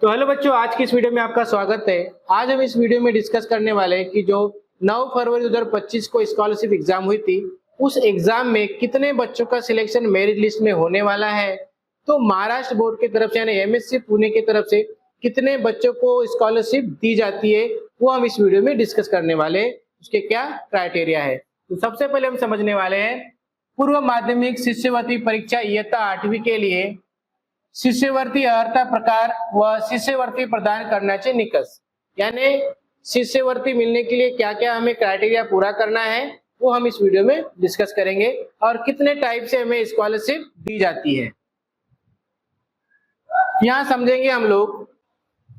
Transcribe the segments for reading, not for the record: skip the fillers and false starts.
तो हेलो बच्चों, आज की इस वीडियो में आपका स्वागत है। आज हम इस वीडियो में डिस्कस करने वाले हैं कि जो 9 फरवरी 2025 को स्कॉलरशिप एग्जाम हुई थी, उस एग्जाम में कितने बच्चों का सिलेक्शन मेरिट लिस्ट में होने वाला है। तो महाराष्ट्र बोर्ड की तरफ से यानी एमएससी पुणे की तरफ से कितने बच्चों को स्कॉलरशिप दी जाती है, वो हम इस वीडियो में डिस्कस करने वाले हैं। उसके क्या क्राइटेरिया है, तो सबसे पहले हम समझने वाले हैं पूर्व माध्यमिक शिष्यवृत्ति परीक्षा इयत्ता 8वीं के लिए शिष्यवृत्ती अर्हता प्रकार व शिष्यवृत्ती प्रदान करण्याचे निकष, यानी शिष्यवृत्ति मिलने के लिए क्या क्या हमें क्राइटेरिया पूरा करना है, वो हम इस वीडियो में डिस्कस करेंगे और कितने टाइप से हमें स्कॉलरशिप दी जाती है। यहाँ समझेंगे हम लोग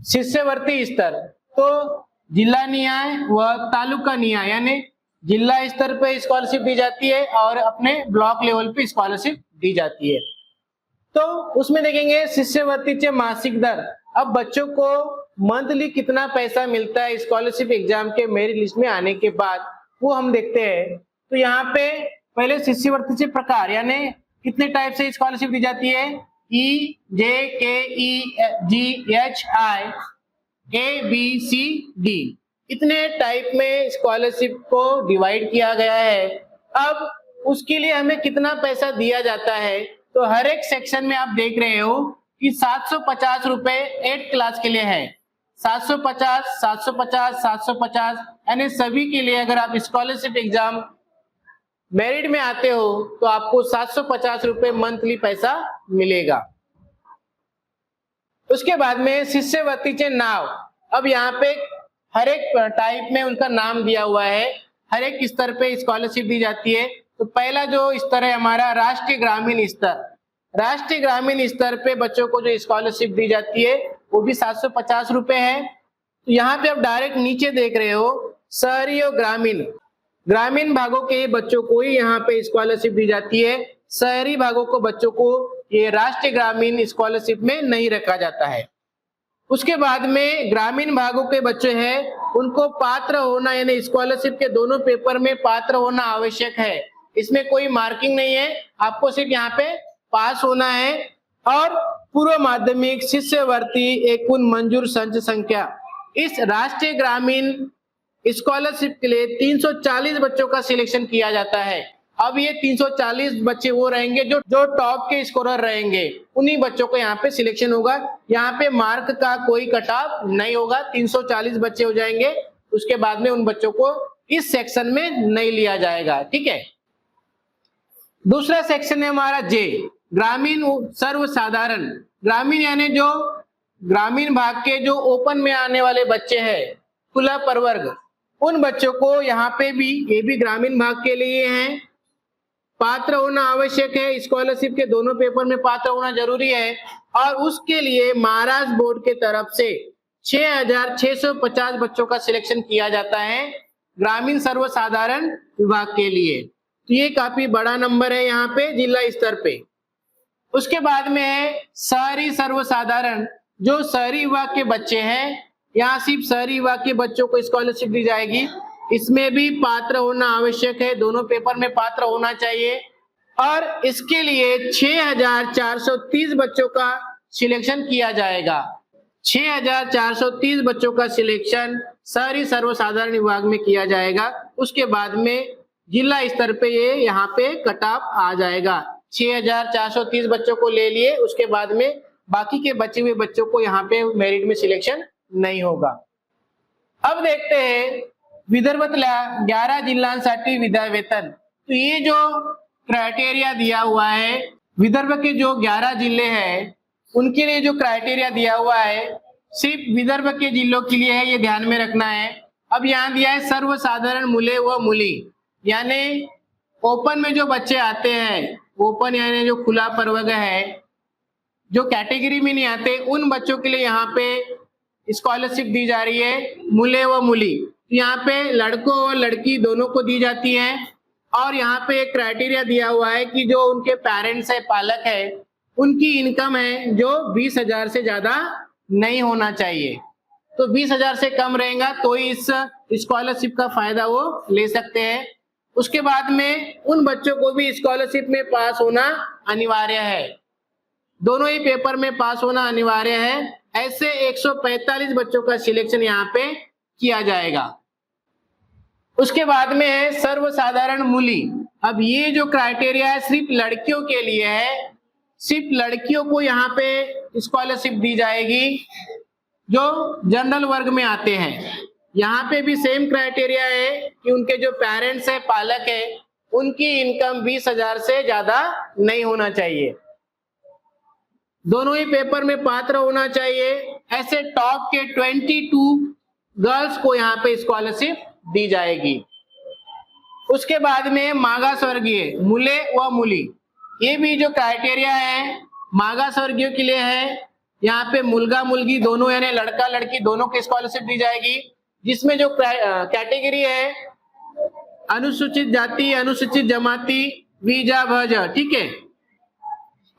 शिष्यवृत्ति स्तर, तो जिला निकाय व तालुका निकाय यानी जिला स्तर पे स्कॉलरशिप दी जाती है और अपने ब्लॉक लेवल पे स्कॉलरशिप दी जाती है। तो उसमें देखेंगे शिष्यवृत्तीचे मासिक दर। अब बच्चों को मंथली कितना पैसा मिलता है स्कॉलरशिप एग्जाम के मेरिट लिस्ट में आने के बाद, वो हम देखते हैं। तो यहाँ पे पहले शिष्यवृत्तीचे प्रकार यानी कितने टाइप से स्कॉलरशिप दी जाती है, E J K E G H I A B C D, इतने टाइप में स्कॉलरशिप को डिवाइड किया गया है। अब उसके लिए हमें कितना पैसा दिया जाता है, तो हर एक सेक्शन में आप देख रहे हो कि 750 रुपए 8th क्लास के लिए है, 750 750 750, यानी सभी के लिए अगर आप स्कॉलरशिप एग्जाम मेरिट में आते हो तो आपको 750 रुपए मंथली पैसा मिलेगा। उसके बाद में शिष्यवृत्तीचे नाव। अब यहाँ पे हर एक टाइप में उनका नाम दिया हुआ है, हर एक स्तर पे स्कॉलरशिप दी जाती है। तो पहला जो स्तर है हमारा राष्ट्रीय ग्रामीण स्तर। राष्ट्रीय ग्रामीण स्तर पे बच्चों को जो स्कॉलरशिप दी जाती है वो भी 750 रुपए है। तो यहाँ पे आप डायरेक्ट नीचे देख रहे हो शहरी और ग्रामीण भागों के बच्चों को ही यहाँ पे स्कॉलरशिप दी जाती है। शहरी भागों को बच्चों को ये राष्ट्रीय ग्रामीण स्कॉलरशिप में नहीं रखा जाता है। उसके बाद में ग्रामीण भागों के बच्चे हैं, उनको पात्र होना यानी स्कॉलरशिप के दोनों पेपर में पात्र होना आवश्यक है। इसमें कोई मार्किंग नहीं है, आपको सिर्फ यहाँ पे पास होना है। और पूर्व माध्यमिक शिष्यवृत्ति एकुन मंजूर संच संख्या, इस राष्ट्रीय ग्रामीण स्कॉलरशिप के लिए 340 बच्चों का सिलेक्शन किया जाता है। अब ये 340 बच्चे वो रहेंगे जो टॉप के स्कोरर रहेंगे, उन्हीं बच्चों को यहाँ पे सिलेक्शन होगा। यहाँ पे मार्क का कोई कट ऑफ नहीं होगा, 340 बच्चे हो जाएंगे। उसके बाद में उन बच्चों को इस सेक्शन में नहीं लिया जाएगा, ठीक है। दूसरा सेक्शन है हमारा जे, ग्रामीण सर्वसाधारण। ग्रामीण यानी जो ग्रामीण भाग के जो ओपन में आने वाले बच्चे हैं, खुला प्रवर्ग, उन बच्चों को यहाँ पे भी ये भी ग्रामीण भाग के लिए हैं, पात्र होना आवश्यक है। स्कॉलरशिप के दोनों पेपर में पात्र होना जरूरी है। और उसके लिए महाराष्ट्र बोर्ड के तरफ से 6650 बच्चों का सिलेक्शन किया जाता है ग्रामीण सर्वसाधारण विभाग के लिए। तो ये काफी बड़ा नंबर है यहाँ पे जिला स्तर पे। उसके बाद में है शहरी सर्वसाधारण, जो शहरी विभाग के बच्चे हैं, यहाँ सिर्फ शहरी विभाग के बच्चों को स्कॉलरशिप दी जाएगी। इसमें भी पात्र होना आवश्यक है, दोनों पेपर में पात्र होना चाहिए। और इसके लिए 6430 बच्चों का सिलेक्शन किया जाएगा। 6430 बच्चों का सिलेक्शन शहरी सर्वसाधारण विभाग में किया जाएगा। उसके बाद में जिला स्तर पे ये यहाँ पे कट ऑफ आ जाएगा। 6430 बच्चों को ले लिए, उसके बाद में बाकी के बचे हुए बच्चों को यहाँ पे मेरिट में सिलेक्शन नहीं होगा। अब देखते हैं विदर्भातल्या 11 जिल्ह्यांसाठी विद्या वेतन। तो ये जो क्राइटेरिया दिया हुआ है, विदर्भ के जो 11 जिले हैं उनके लिए जो क्राइटेरिया दिया हुआ है सिर्फ विदर्भ के जिलों के लिए है, ये ध्यान में रखना है। अब यहाँ दिया है सर्वसाधारण मुले व मुली, यानी ओपन में जो बच्चे आते हैं, ओपन यानी जो खुला प्रवर्ग है, जो कैटेगरी में नहीं आते, उन बच्चों के लिए यहाँ पे स्कॉलरशिप दी जा रही है मुले व मुली। यहाँ पे लड़कों और लड़की दोनों को दी जाती है। और यहाँ पे एक क्राइटेरिया दिया हुआ है कि जो उनके पेरेंट्स है, पालक है, उनकी इनकम है जो 20,000 से ज्यादा नहीं होना चाहिए। तो 20,000 से कम रहेगा तो इस स्कॉलरशिप का फायदा वो ले सकते हैं। उसके बाद में उन बच्चों को भी स्कॉलरशिप में पास होना अनिवार्य है, दोनों ही पेपर में पास होना अनिवार्य है। ऐसे 145 बच्चों का सिलेक्शन यहाँ पे किया जाएगा। उसके बाद में है सर्वसाधारण मूली। अब ये जो क्राइटेरिया है सिर्फ लड़कियों के लिए है, सिर्फ लड़कियों को यहाँ पे स्कॉलरशिप दी जाएगी जो जनरल वर्ग में आते हैं। यहाँ पे भी सेम क्राइटेरिया है कि उनके जो पेरेंट्स है, पालक है, उनकी इनकम 20,000 से ज्यादा नहीं होना चाहिए, दोनों ही पेपर में पात्र होना चाहिए। ऐसे टॉप के 22 गर्ल्स को यहाँ पे स्कॉलरशिप दी जाएगी। उसके बाद में मागास वर्गीय मूले व मूली, ये भी जो क्राइटेरिया है मागास वर्गीय के लिए है। यहाँ पे मुलगा मुलगी दोनों यानी लड़का लड़की दोनों को स्कॉलरशिप दी जाएगी, जिसमें जो कैटेगरी है अनुसूचित जाति, अनुसूचित जमाती, वीजा भज, ठीक है,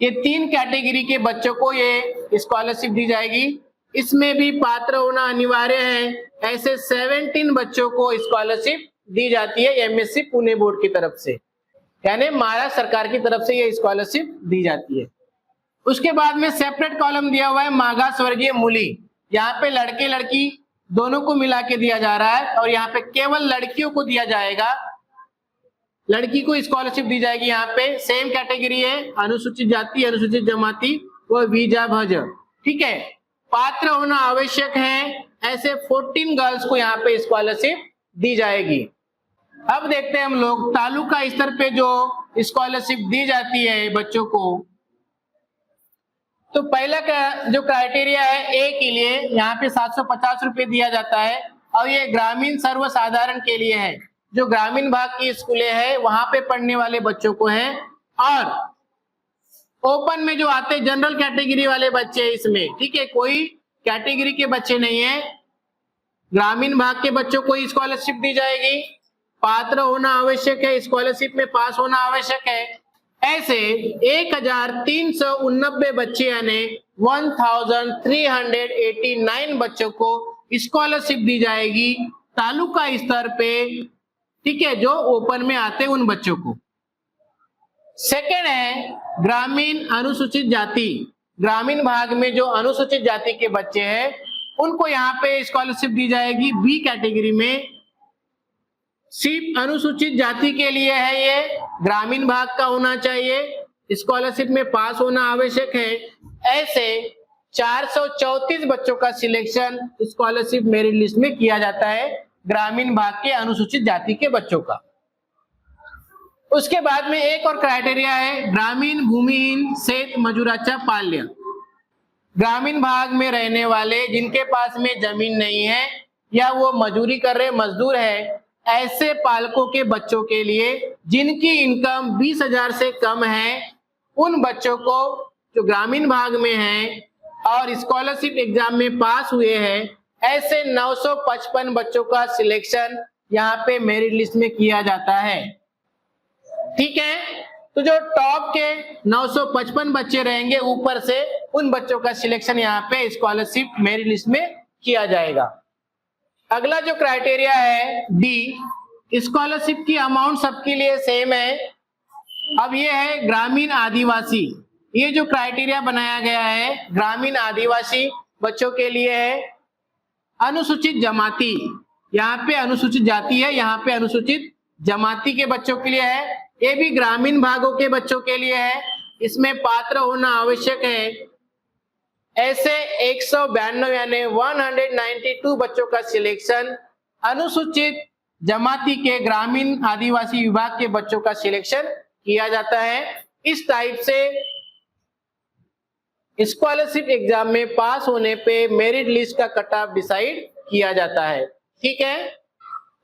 ये 3 कैटेगरी के बच्चों को ये स्कॉलरशिप दी जाएगी। इसमें भी पात्र होना अनिवार्य है। ऐसे 17 बच्चों को स्कॉलरशिप दी जाती है एमएससी पुणे बोर्ड की तरफ से, यानी महाराष्ट्र सरकार की तरफ से ये स्कॉलरशिप दी जाती है। उसके बाद में सेपरेट कॉलम दिया हुआ है मागास वर्गीय मूली, यहाँ पे लड़के लड़की दोनों को मिला के दिया जा रहा है और यहाँ पे केवल लड़कियों को दिया जाएगा, लड़की को स्कॉलरशिप दी जाएगी। यहाँ पे सेम कैटेगरी है अनुसूचित जाति, अनुसूचित जमाती व वीजा भज, ठीक है। पात्र होना आवश्यक है। ऐसे 14 गर्ल्स को यहाँ पे स्कॉलरशिप दी जाएगी। अब देखते हैं हम लोग तालुका स्तर पे जो स्कॉलरशिप दी जाती है बच्चों को। तो पहला जो क्राइटेरिया है ए के लिए यहाँ पे 750 रुपए दिया जाता है और ये ग्रामीण सर्वसाधारण के लिए है, जो ग्रामीण भाग की स्कूलें हैं वहां पे पढ़ने वाले बच्चों को है। और ओपन में जो आते जनरल कैटेगरी वाले बच्चे इसमें, ठीक है, कोई कैटेगरी के बच्चे नहीं है, ग्रामीण भाग के बच्चों को स्कॉलरशिप दी जाएगी। पात्र होना आवश्यक है, स्कॉलरशिप में पास होना आवश्यक है। ऐसे 1389 बच्चे यानी 1389 बच्चों को स्कॉलरशिप दी जाएगी तालुका स्तर पे, ठीक है, जो ओपन में आते उन बच्चों को। सेकेंड है ग्रामीण अनुसूचित जाति। ग्रामीण भाग में जो अनुसूचित जाति के बच्चे हैं उनको यहाँ पे स्कॉलरशिप दी जाएगी बी कैटेगरी में। सिर्फ अनुसूचित जाति के लिए है, ये ग्रामीण भाग का होना चाहिए, स्कॉलरशिप में पास होना आवश्यक है। ऐसे 434 बच्चों का सिलेक्शन स्कॉलरशिप मेरिट लिस्ट में किया जाता है ग्रामीण भाग के अनुसूचित जाति के बच्चों का। उसके बाद में एक और क्राइटेरिया है ग्रामीण भूमिहीन शेत मजुराचा पाल्य। ग्रामीण भाग में रहने वाले जिनके पास में जमीन नहीं है या वो मजदूरी कर रहे मजदूर है, ऐसे पालकों के बच्चों के लिए जिनकी इनकम 20,000 से कम है, उन बच्चों को जो ग्रामीण भाग में हैं और स्कॉलरशिप एग्जाम में पास हुए हैं, ऐसे 955 बच्चों का सिलेक्शन यहाँ पे मेरिट लिस्ट में किया जाता है, ठीक है। तो जो टॉप के 955 बच्चे रहेंगे ऊपर से, उन बच्चों का सिलेक्शन यहाँ पे स्कॉलरशिप मेरिट लिस्ट में किया जाएगा। अगला जो क्राइटेरिया है डी, स्कॉलरशिप की अमाउंट सबके लिए सेम है। अब ये है ग्रामीण आदिवासी, ये जो क्राइटेरिया बनाया गया है ग्रामीण आदिवासी बच्चों के लिए है। अनुसूचित जमाती, यहाँ पे अनुसूचित जाति है, यहाँ पे अनुसूचित जमाती के बच्चों के लिए है। ये भी ग्रामीण भागों के बच्चों के लिए है, इसमें पात्र होना आवश्यक है। ऐसे 192 यानी 192 बच्चों का सिलेक्शन अनुसूचित जमाती के ग्रामीण आदिवासी विभाग के बच्चों का सिलेक्शन किया जाता है। इस टाइप से स्कॉलरशिप एग्जाम में पास होने पे मेरिट लिस्ट का कट ऑफ डिसाइड किया जाता है, ठीक है।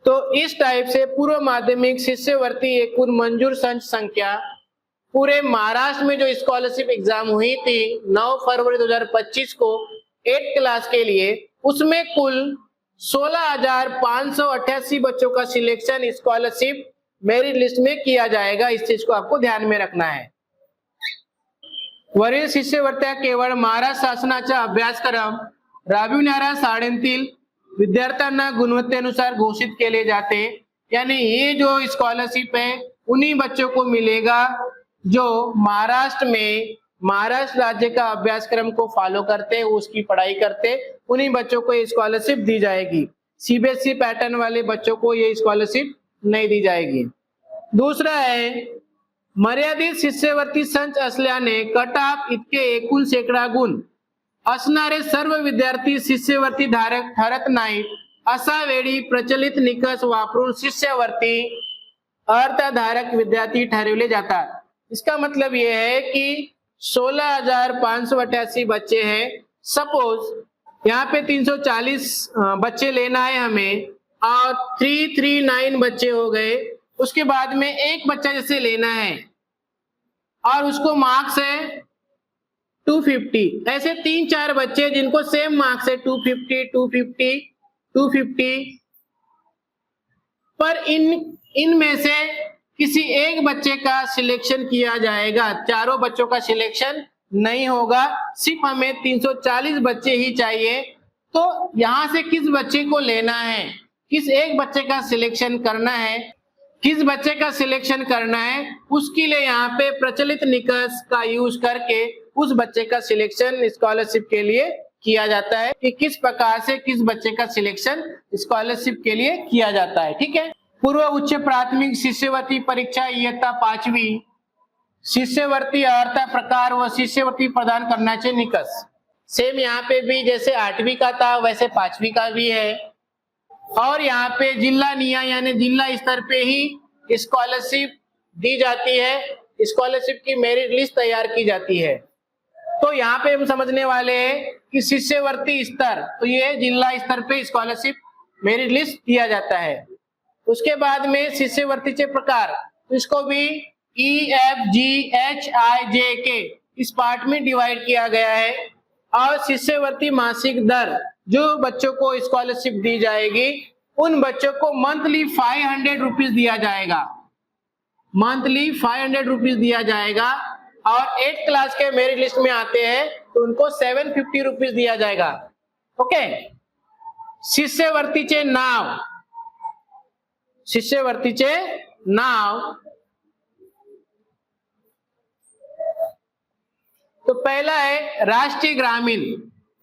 तो इस टाइप से पूर्व माध्यमिक शिष्यवृत्ति एक मंजूर संख्या पूरे महाराष्ट्र में जो स्कॉलरशिप एग्जाम हुई थी 9 फरवरी 2025 को 8th क्लास के लिए, उसमें कुल 16,588 बच्चों का सिलेक्शन स्कॉलरशिप मेरिट लिस्ट में किया जाएगा। इस चीज को आपको ध्यान में रखना है। वरील शिष्यवृत्त्या केवळ महाराष्ट्र शासनाचा अभ्यासक्रम राबविणाऱ्या शाळेतील विद्यार्थ्यांना गुणवत्तेनुसार घोषित केले जाते, यानी ये जो स्कॉलरशिप है उन्हीं बच्चों को मिलेगा जो महाराष्ट्र में महाराष्ट्र राज्य का अभ्यासक्रम को फॉलो करते, उसकी पढ़ाई करते, उन्हीं बच्चों को ये स्कॉलरशिप दी जाएगी। सीबीएसई पैटर्न वाले बच्चों को ये स्कॉलरशिप नहीं दी जाएगी। दूसरा है, मर्यादित शिष्यवृत्ती संच असल्याने कट ऑफ इतके एकूण शेकडा गुण असणारे सर्व विद्यार्थी शिष्यवृत्ती धारक ठरत नाहीत, अशा वेळी प्रचलित निकष वापरून शिष्यवृत्ती अर्थधारक विद्यार्थी ठरवले जातात। इसका मतलब यह है कि 16,588 बच्चे हैं, सपोज यहाँ पे 340 बच्चे लेना है हमें और 339 बच्चे हो गए, उसके बाद में एक बच्चा जैसे लेना है और उसको मार्क्स है 250, ऐसे 3-4 बच्चे जिनको सेम मार्क्स है 250, 250, 250, पर इनमें से किसी एक बच्चे का सिलेक्शन किया जाएगा, चारों बच्चों का सिलेक्शन नहीं होगा, सिर्फ हमें 340 बच्चे ही चाहिए। तो यहां से किस बच्चे को लेना है, किस एक बच्चे का सिलेक्शन करना है, किस बच्चे का सिलेक्शन करना है, उसके लिए यहाँ पे प्रचलित निकष का यूज करके उस बच्चे का सिलेक्शन स्कॉलरशिप के लिए किया जाता है कि किस प्रकार से किस बच्चे का सिलेक्शन स्कॉलरशिप के लिए किया जाता है। ठीक है। पूर्व उच्च प्राथमिक शिष्यवृत्ती परीक्षा इयत्ता 5वी शिष्यवृत्ती अर्थ प्रकार व शिष्यवृत्ती प्रदान करण्याचे निकष, सेम यहाँ पे भी जैसे 8वीं का था वैसे 5वीं का भी है। और यहाँ पे जिला निया यानी जिला स्तर पे ही स्कॉलरशिप दी जाती है, स्कॉलरशिप की मेरिट लिस्ट तैयार की जाती है। तो यहाँ पे हम समझने वाले हैं कि शिष्यवृत्ती स्तर, तो ये जिला स्तर पे स्कॉलरशिप मेरिट लिस्ट दिया जाता है। उसके बाद में शिष्यवृत्ती के प्रकार, तो इसको भी EFGHIJK इस पार्ट में डिवाइड किया गया है। और शिष्यवृत्ती मासिक दर, जो बच्चों को स्कॉलरशिप दी जाएगी उन बच्चों को मंथली 500 रुपीज दिया जाएगा, मंथली 500 रुपीज दिया जाएगा। और 8th क्लास के मेरिट लिस्ट में आते हैं तो उनको 750 रुपीज दिया जाएगा। ओके। शिष्यवृत्तीचे नाव, शिष्यवृत्तीचे नाव, तो पहला है राष्ट्रीय ग्रामीण।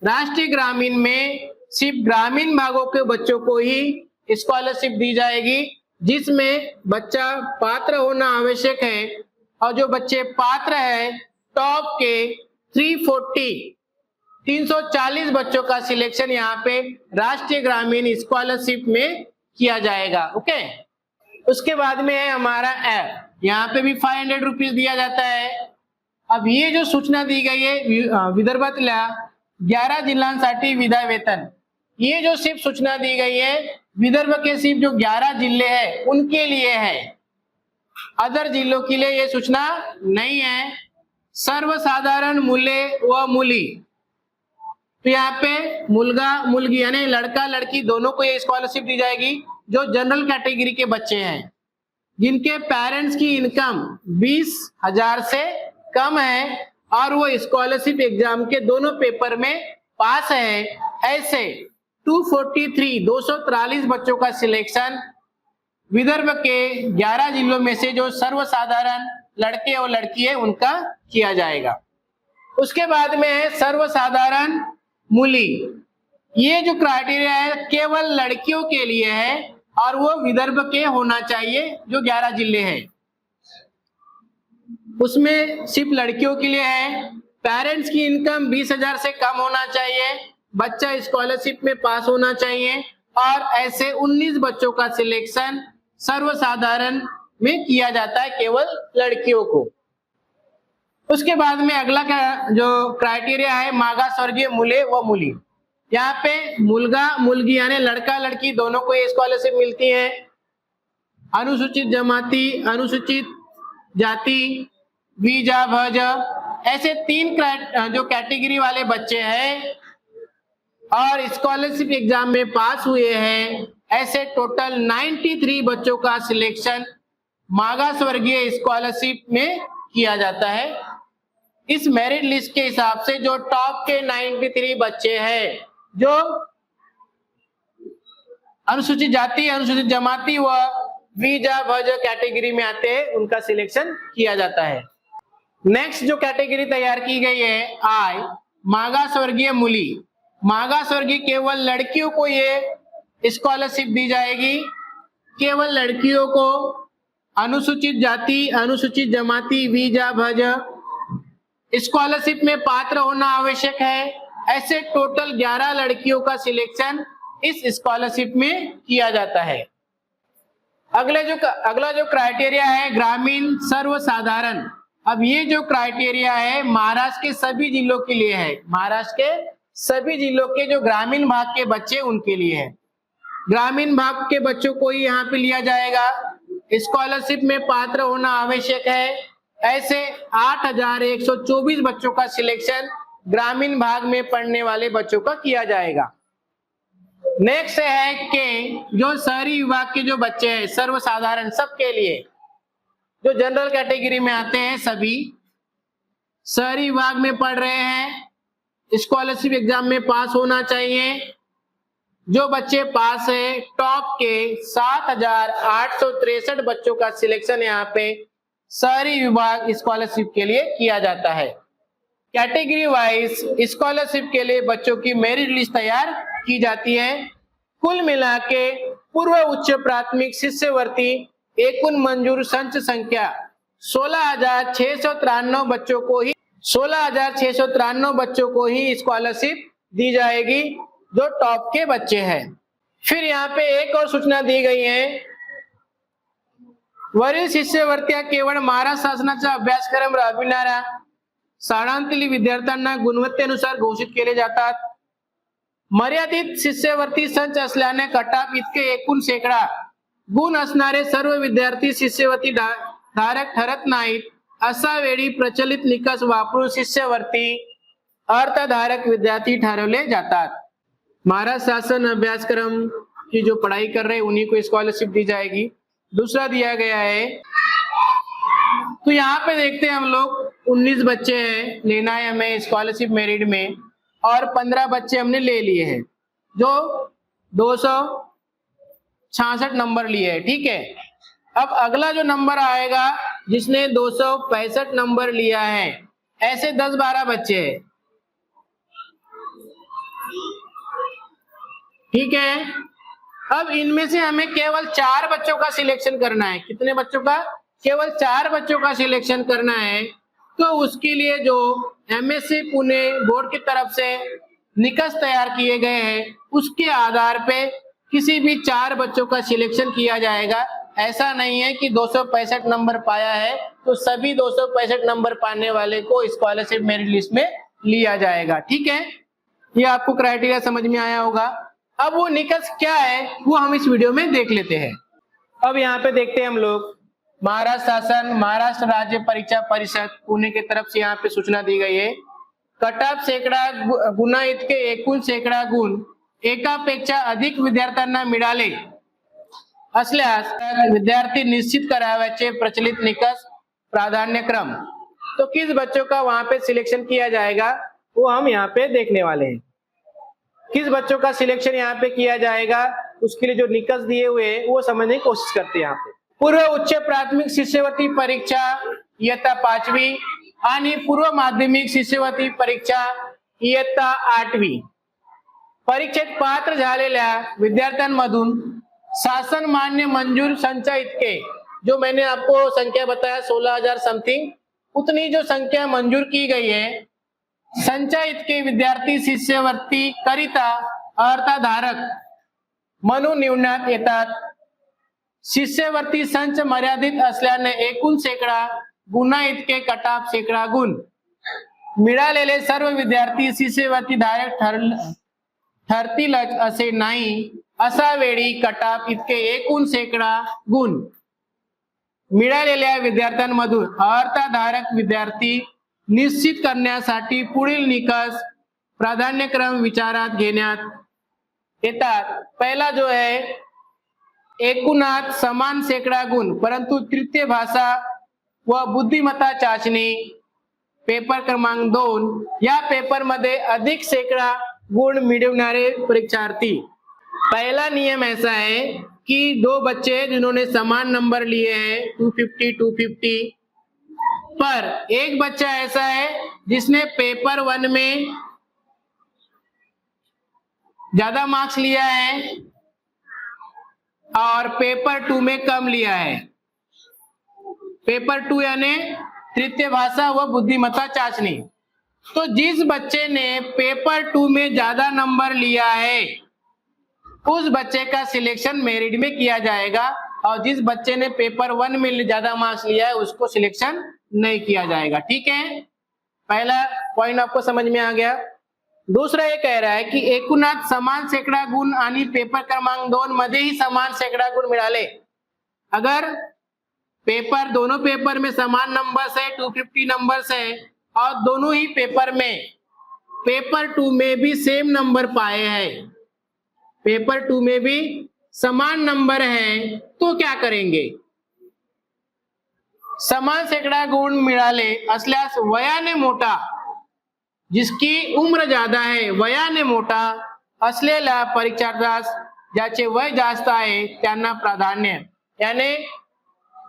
राष्ट्रीय ग्रामीण में सिर्फ ग्रामीण भागों के बच्चों को ही स्कॉलरशिप दी जाएगी, जिसमें बच्चा पात्र होना आवश्यक है। और जो बच्चे पात्र है टॉप के 340 बच्चों का सिलेक्शन यहाँ पे राष्ट्रीय ग्रामीण स्कॉलरशिप में किया जाएगा। ओके। उसके बाद में है हमारा ऐप, यहाँ पे भी 500 रुपीज दिया जाता है। अब ये जो सूचना दी गई है विदर्भातल्या 11 जिल्ह्यांसाठी विधा वेतन, ये जो सिर्फ सूचना दी गई है विदर्भ के सिर्फ जो 11 जिले हैं उनके लिए है, अदर जिलों के लिए ये सूचना नहीं है। सर्वसाधारण मुले व मुली, तो यहाँ पे मुलगा मुलगी यानी लड़का लड़की दोनों को ये स्कॉलरशिप दी जाएगी जो जनरल कैटेगरी के बच्चे हैं, जिनके पेरेंट्स की इनकम 20,000 से कम है और वो स्कॉलरशिप एग्जाम के दोनों पेपर में पास है। ऐसे 243 बच्चों का सिलेक्शन विदर्भ के 11 जिलों में से जो सर्वसाधारण लड़के और लड़की है उनका किया जाएगा। उसके बाद में है सर्वसाधारण मूली, ये जो क्राइटेरिया है केवल लड़कियों के लिए है और वो विदर्भ के होना चाहिए, जो 11 जिले हैं उसमें सिर्फ लड़कियों के लिए है। पेरेंट्स की इनकम 20,000 से कम होना चाहिए, बच्चा स्कॉलरशिप में पास होना चाहिए और ऐसे 19 बच्चों का सिलेक्शन सर्वसाधारण में किया जाता है केवल लड़कियों को। उसके बाद में अगला का जो क्राइटेरिया है मागासवर्गीय मुले व मुली, यहाँ पे मुलगा मुलगी यानी लड़का लड़की दोनों को ये स्कॉलरशिप मिलती है। अनुसूचित जमाती, अनुसूचित जाति, बीजा भज, ऐसे 3 जो कैटेगरी वाले बच्चे हैं और स्कॉलरशिप एग्जाम में पास हुए हैं, ऐसे टोटल 93 बच्चों का सिलेक्शन मागास वर्गीय स्कॉलरशिप में किया जाता है। इस मेरिट लिस्ट के हिसाब से जो टॉप के 93 बच्चे हैं जो अनुसूचित जाति, अनुसूचित जमाती व बीजा भज कैटेगरी में आते हैं, उनका सिलेक्शन किया जाता है। नेक्स्ट जो कैटेगरी तैयार की गई है आई मागासवर्गीय मुली। मागासवर्गीय केवल लड़कियों को ये स्कॉलरशिप दी जाएगी, केवल लड़कियों को। अनुसूचित जाति, अनुसूचित जमाती, विजा भज स्कॉलरशिप में पात्र होना आवश्यक है। ऐसे टोटल 11 लड़कियों का सिलेक्शन इस स्कॉलरशिप में किया जाता है। अगला जो क्राइटेरिया है ग्रामीण सर्वसाधारण। अब ये जो क्राइटेरिया है महाराष्ट्र के सभी जिलों के लिए है। महाराष्ट्र के सभी जिलों के जो ग्रामीण भाग के बच्चे उनके लिए है। ग्रामीण भाग के बच्चों को ही यहाँ पे लिया जाएगा। स्कॉलरशिप में पात्र होना आवश्यक है। ऐसे 8,124 बच्चों का सिलेक्शन ग्रामीण भाग में पढ़ने वाले बच्चों का किया जाएगा। नेक्स्ट है कि जो शहरी विभाग के जो बच्चे हैं सर्वसाधारण सबके लिए, जो जनरल कैटेगरी में आते हैं, सभी शहरी विभाग में पढ़ रहे हैं, स्कॉलरशिप एग्जाम में पास होना चाहिए। जो बच्चे पास है टॉप के 7,863 बच्चों का सिलेक्शन यहाँ पे शहरी विभाग स्कॉलरशिप के लिए किया जाता है। कैटेगरी वाइज स्कॉलरशिप के लिए बच्चों की मेरिट लिस्ट तैयार की जाती है। कुल मिला के पूर्व उच्च प्राथमिक शिष्यवृत्ति एकूण मंजूर संच संख्या 16,693 बच्चों को ही स्कॉलरशिप दी जाएगी, जो टॉप के बच्चे हैं। फिर यहाँ पे एक और सूचना दी गई है, वरील शिष्यवृत्त्या केवळ महाराष्ट्र शासनाचा अभ्यासक्रम राबविणाऱ्या शाळांतील विद्यार्थ्यांना गुणवत्तेनुसार घोषित केले जातात। मर्यादित शिष्यवृत्ती संच असल्याने कटाप इतके एकूण शेकडा गुण असणारे सर्व विद्यार्थी शिष्यवृत्ती धारक ठरत नाहीत। अशा वेळी प्रचलित निकष वापरून शिष्यवृत्ती अर्थधारक विद्यार्थी ठरवले जातात। महाराष्ट्र शासन अभ्यासक्रम की जो पढ़ाई कर रहे हैं उन्हीं को स्कॉलरशिप दी जाएगी। दूसरा दिया गया है, तो यहाँ पे देखते हैं हम लोग 19 बच्चे हैं, लेना है हमें स्कॉलरशिप मेरिट में, और 15 बच्चे हमने ले लिए हैं जो 266 नंबर लिए हैं। ठीक है, अब अगला जो नंबर आएगा जिसने 265 नंबर लिया है, ऐसे 10-12 बच्चे हैं। ठीक है, अब इनमें से हमें केवल 4 बच्चों का सिलेक्शन करना है। कितने बच्चों का? केवल 4 बच्चों का सिलेक्शन करना है। तो उसके लिए जो एमएससी पुणे बोर्ड की तरफ से निकष तैयार किए गए हैं उसके आधार पे किसी भी 4 बच्चों का सिलेक्शन किया जाएगा। ऐसा नहीं है कि 265 नंबर पाया है तो सभी 265 नंबर पाने वाले को स्कॉलरशिप मेरिट लिस्ट में लिया जाएगा। ठीक है, ये आपको क्राइटेरिया समझ में आया होगा। अब वो निकष क्या है वो हम इस वीडियो में देख लेते हैं। अब यहाँ पे देखते हैं हम लोग, महाराष्ट्र शासन, महाराष्ट्र राज्य परीक्षा परिषद पुणे की तरफ से यहाँ पे सूचना दी गई है। कटाप शेकडा गुणा इतके एकूण शेकडा गुण एकापेक्षा अधिक विद्यार्थ्यांना मिळाले असल्यास विद्यार्थी निश्चित करावयाचे प्रचलित निकष प्राधान्यक्रम। तो किस बच्चों का वहां पे सिलेक्शन किया जाएगा वो हम यहाँ पे देखने वाले हैं। किस बच्चों का सिलेक्शन यहाँ पे किया जाएगा उसके लिए जो निकष दिए हुए हैं वो समझने की कोशिश करते हैं। यहाँ पे पूर्व उच्च प्राथमिक शिष्यवृत्ती परीक्षा इयत्ता 5वी आणि पूर्व माध्यमिक शिष्यवृत्ती परीक्षा इयत्ता 8वी परीक्षेत पात्र झालेल्या विद्यार्थ्यांमधून शासन मान्य मंजूर संख्या इतके, जो मैंने आपको संख्या बताया 16,000 समथिंग, उतनी जो संख्या मंजूर की गई है संख्या इतके विद्यार्थी शिष्यवृत्ती करिता अर्थधारक म्हणून निवडण्यात येतात। शिष्यवृत्ती संच मर्यादित असल्याने एकूण शेकडा गुणा इतके कटाप शेकडा गुण मिळालेले सर्व विद्यार्थी शिष्यवृत्ती धारक ठरतीलच असे नाही। अशा वेळी कटाप इतके एकूण शेकडा गुण मिळालेल्या विद्यार्थ्यांमधून अर्थधारक विद्यार्थी निश्चित करण्यासाठी पुढील निकष प्राधान्यक्रम विचारात घेण्यात येतात। पहला जो है एकूणात समान शेकडा गुण परंतु तृतीय भाषा व बुद्धिमत्ता चाचणी पेपर क्रमांक 2 या पेपर मध्ये अधिक शेकडा गुण मिळवणारे परीक्षार्थी। पहला नियम ऐसा है कि 2 बच्चे जिन्होंने समान नंबर लिए हैं 250 पर एक बच्चा ऐसा है जिसने पेपर 1 में ज्यादा मार्क्स लिया है और पेपर 2 में कम लिया है। पेपर 2 यानी तृतीय भाषा व बुद्धिमत्ता चाशनी। तो जिस बच्चे ने पेपर 2 में ज्यादा नंबर लिया है उस बच्चे का सिलेक्शन मेरिट में किया जाएगा, और जिस बच्चे ने पेपर 1 में ज्यादा मार्क्स लिया है उसको सिलेक्शन नहीं किया जाएगा। ठीक है, पहला पॉइंट आपको समझ में आ गया। दूसरा ये कह रहा है की एकूणात समान शेकडा गुण आणि पेपर क्रमांक 2 मध्येही समान शेकडा गुण मिळाले। अगर पेपर दोनों पेपर में समान नंबर्स है, 250 नंबर्स है, और दोनों ही पेपर में पेपर 2 में भी सेम नंबर पाए हैं, पेपर 2 में भी समान नंबर है, तो क्या करेंगे? समान शेकडा गुण मिळाले असल्यास वयाने मोठा, जिसकी उम्र ज्यादा है, वयाने मोठा असलेल्या परीक्षार्थास ज्याचे वय जास्त आहे त्यांना प्राधान्य। यानी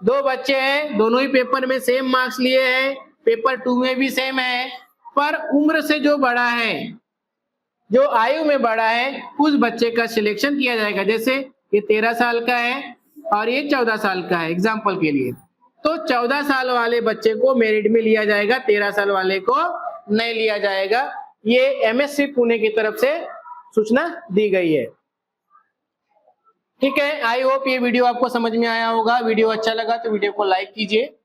दो बच्चे हैं, दोनों ही पेपर में सेम मार्क्स लिए हैं, पेपर 2 में भी सेम है, पर उम्र से जो बड़ा है, जो आयु में बड़ा है, उस बच्चे का सिलेक्शन किया जाएगा। जैसे ये 13 साल का है और ये 14 साल का है एग्जाम्पल के लिए, तो 14 साल वाले बच्चे को मेरिट में लिया जाएगा, 13 साल वाले को नहीं लिया जाएगा। ये एमएससी पुणे की तरफ से सूचना दी गई है। ठीक है, आई होप ये वीडियो आपको समझ में आया होगा। वीडियो अच्छा लगा तो वीडियो को लाइक कीजिए।